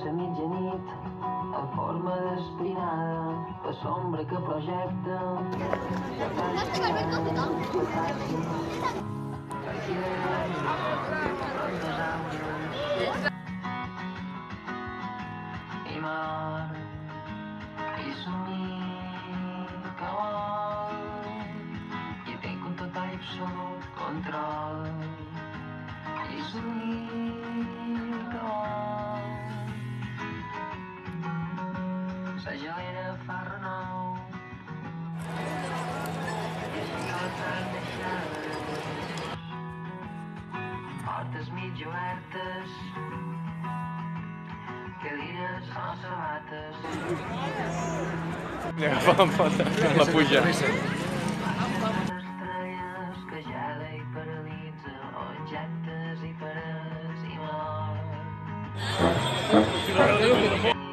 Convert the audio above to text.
la mitjanit en forma d'espinada, la sombra que projecta i mar i somni que vol i tinc un total i absolut control i somni que vol la gelera fa renou i les coses deixades portes mig obertes cadires o sabates Li agafa la pota, la puja. estrelles que gela i paralitza objectes i pares i mort